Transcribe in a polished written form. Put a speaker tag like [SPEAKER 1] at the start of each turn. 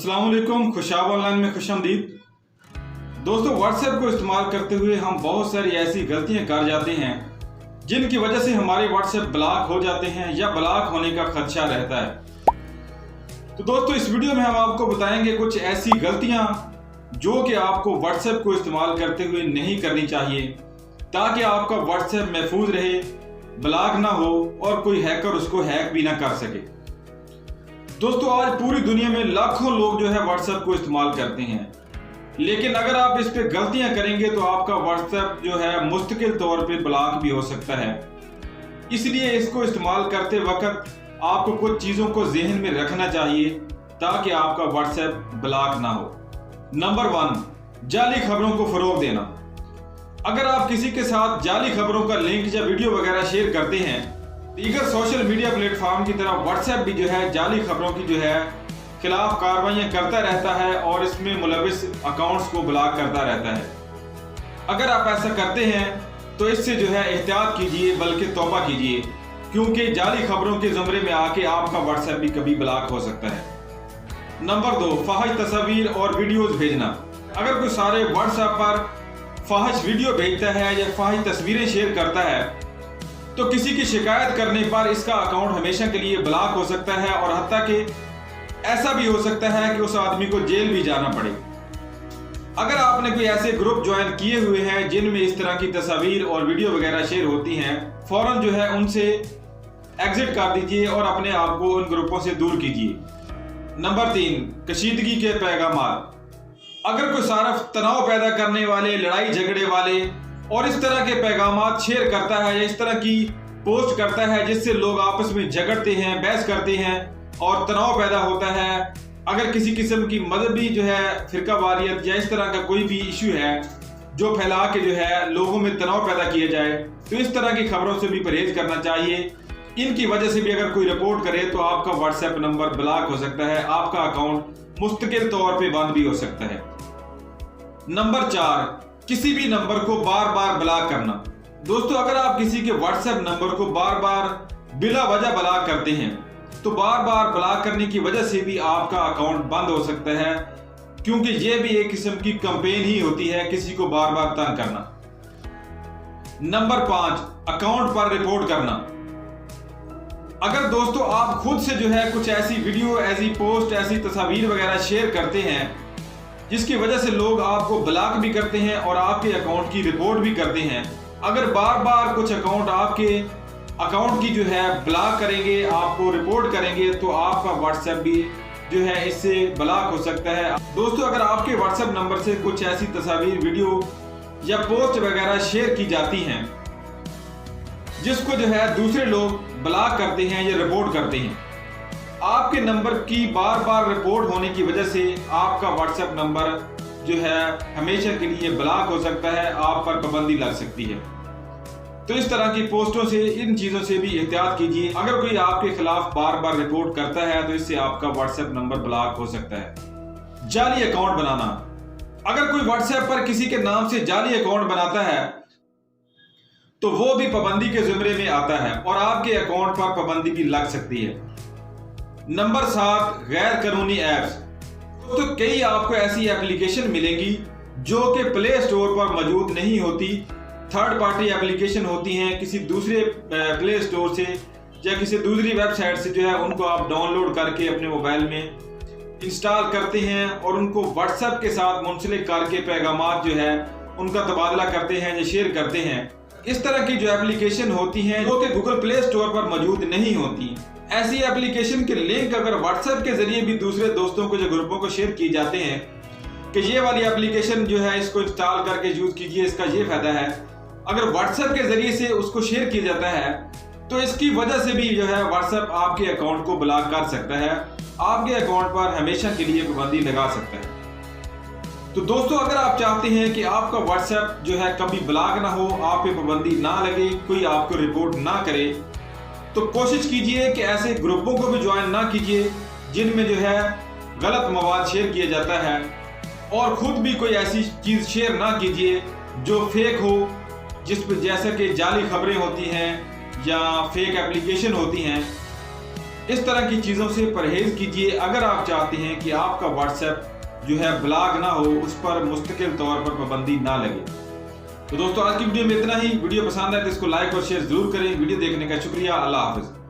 [SPEAKER 1] अस्सलाम वालेकुम। खुशाब ऑनलाइन में खुशामदीद। दोस्तों, व्हाट्सएप को इस्तेमाल करते हुए हम बहुत सारी ऐसी गलतियां कर जाते हैं जिनकी वजह से हमारे व्हाट्सएप ब्लॉक हो जाते हैं या ब्लॉक होने का खदशा रहता है। तो दोस्तों, इस वीडियो में हम आपको बताएंगे कुछ ऐसी गलतियां जो कि आपको व्हाट्सएप को इस्तेमाल करते हुए नहीं करनी चाहिए ताकि आपका व्हाट्सएप महफूज रहे, ब्लॉक ना हो और कोई हैकर उसको हैक भी ना कर सके। दोस्तों, आज पूरी दुनिया में लाखों लोग जो है व्हाट्सएप को इस्तेमाल करते हैं, लेकिन अगर आप इस पे गलतियां करेंगे तो आपका व्हाट्सएप जो है मुस्तकिल तौर पे ब्लॉक भी हो सकता है। इसलिए इसको इस्तेमाल करते वक्त आपको कुछ चीजों को जहन में रखना चाहिए ताकि आपका व्हाट्सएप ब्लॉक ना हो। नंबर 1, जाली खबरों को फरोग देना। अगर आप किसी के साथ जाली खबरों का लिंक या वीडियो वगैरह शेयर करते हैं, दीगर सोशल मीडिया प्लेटफॉर्म की तरह व्हाट्सएप भी जो है जाली खबरों की जो है खिलाफ कार्रवाइयां करता रहता है और इसमें मुलविस अकाउंट्स को ब्लॉक करता रहता है। अगर आप ऐसा करते हैं तो इससे जो है एहतियात कीजिए, बल्कि तौबा कीजिए, क्योंकि जाली खबरों के ज़मरे में आके आपका व्हाट्सएप भी कभी ब्लॉक हो सकता है। नंबर 2, फाहिश तस्वीर और वीडियोज भेजना। अगर कोई सारे व्हाट्सएप पर फाहिश वीडियो भेजता है या फाहिश तस्वीरें शेयर करता है तो किसी की शिकायत करने पर इसका अकाउंट हमेशा के लिए ब्लॉक हो सकता है और हत्ता कि ऐसा भी हो सकता है कि उस आदमी को जेल भी जाना पड़े। अगर आपने कोई ऐसे ग्रुप ज्वाइन किए हुए हैं जिनमें इस तरह की तस्वीर और वीडियो वगैरह शेयर होती हैं, फौरन जो है उनसे एग्जिट कर दीजिए और अपने आप को उन ग्रुपों से दूर कीजिए। नंबर 3, कशीदगी के पैगामात। अगर कोई सारा तनाव पैदा करने वाले, लड़ाई झगड़े वाले और इस तरह के पैगामात शेयर करता है या इस तरह की पोस्ट करता है जिससे लोग आपस में झगड़ते हैं, बहस करते हैं और तनाव पैदा होता है, अगर किसी किस्म की मजहबी जो है फिरकावारियत या इस तरह का कोई भी इशू है जो फैला के जो है लोगों में तनाव पैदा किया जाए, तो इस तरह की खबरों से भी परहेज करना चाहिए। इनकी वजह से भी अगर कोई रिपोर्ट करे तो आपका व्हाट्सएप नंबर ब्लॉक हो सकता है, आपका अकाउंट मुस्तकिल तौर पर बंद भी हो सकता है। नंबर 4, किसी भी नंबर को बार बार ब्लॉक करना। दोस्तों, अगर आप किसी के व्हाट्सएप नंबर को बार बार बिला वजह ब्लॉक करते हैं तो बार बार ब्लॉक करने की वजह से भी आपका अकाउंट बंद हो सकता है, क्योंकि यह भी एक किस्म की कैंपेन ही होती है किसी को बार बार तंग करना। नंबर 5, अकाउंट पर रिपोर्ट करना। अगर दोस्तों आप खुद से जो है कुछ ऐसी वीडियो, ऐसी पोस्ट, ऐसी तस्वीर वगैरह शेयर करते हैं जिसकी वजह से लोग आपको ब्लॉक भी करते हैं और आपके अकाउंट की रिपोर्ट भी करते हैं, अगर बार बार कुछ अकाउंट आपके अकाउंट की जो है ब्लॉक करेंगे, आपको रिपोर्ट करेंगे, तो आपका व्हाट्सएप भी जो है इससे ब्लॉक हो सकता है। दोस्तों, अगर आपके व्हाट्सएप नंबर से कुछ ऐसी तस्वीर, वीडियो या पोस्ट वगैरह शेयर की जाती हैं जिसको जो है दूसरे लोग ब्लॉक करते हैं या रिपोर्ट करते हैं, आपके नंबर की बार बार रिपोर्ट होने की वजह से आपका व्हाट्सएप नंबर जो है हमेशा के लिए ब्लॉक हो सकता है, आप पर पाबंदी लग सकती है। तो इस तरह की पोस्टों से, इन चीजों से भी एहतियात कीजिए। अगर कोई आपके खिलाफ बार बार रिपोर्ट करता है तो इससे आपका व्हाट्सएप नंबर ब्लॉक हो सकता है। जाली अकाउंट बनाना। अगर कोई व्हाट्सएप पर किसी के नाम से जाली अकाउंट बनाता है तो वो भी पाबंदी के ज़मरे में आता है और आपके अकाउंट पर पाबंदी भी लग सकती है। नंबर 7, गैर कानूनी ऐप्स। तो कई आपको ऐसी एप्लीकेशन मिलेंगी जो कि प्ले स्टोर पर मौजूद नहीं होती, थर्ड पार्टी एप्लीकेशन होती हैं, किसी दूसरे प्ले स्टोर से या किसी दूसरी वेबसाइट से जो है उनको आप डाउनलोड करके अपने मोबाइल में इंस्टॉल करते हैं और उनको व्हाट्सएप के साथ मुंसलिक करके पैगामात जो है उनका तबादला करते हैं या शेयर करते हैं। इस तरह की जो एप्लीकेशन होती हैं जो कि गूगल प्ले स्टोर पर मौजूद नहीं होती, ऐसी एप्लीकेशन के लिंक अगर व्हाट्सएप के जरिए भी दूसरे दोस्तों को, जो ग्रुपों को शेयर किए जाते हैं कि ये वाली एप्लीकेशन जो है इसको इंस्टॉल करके यूज कीजिए, इसका ये फायदा है, अगर व्हाट्सएप के जरिए से उसको शेयर किया जाता है तो इसकी वजह से भी जो है व्हाट्सएप आपके अकाउंट को ब्लॉक कर सकता है, आपके अकाउंट पर हमेशा के लिए पाबंदी लगा सकता है। तो दोस्तों, अगर आप चाहते हैं कि आपका व्हाट्सएप जो है कभी ब्लॉक ना हो, आप पे पाबंदी ना लगे, कोई आपको रिपोर्ट ना करे, तो कोशिश कीजिए कि ऐसे ग्रुपों को भी ज्वाइन ना कीजिए जिनमें जो है गलत मवाद शेयर किया जाता है, और खुद भी कोई ऐसी चीज़ शेयर ना कीजिए जो फेक हो, जिस पर जैसे कि जाली खबरें होती हैं या फेक एप्लीकेशन होती हैं, इस तरह की चीज़ों से परहेज कीजिए अगर आप चाहते हैं कि आपका व्हाट्सएप जो है ब्लॉक ना हो, उस पर मुस्तकिल तौर पर पाबंदी ना लगे। तो दोस्तों आज की वीडियो में इतना ही। वीडियो पसंद आए तो इसको लाइक और शेयर जरूर करें। वीडियो देखने का शुक्रिया। अल्लाह हाफिज।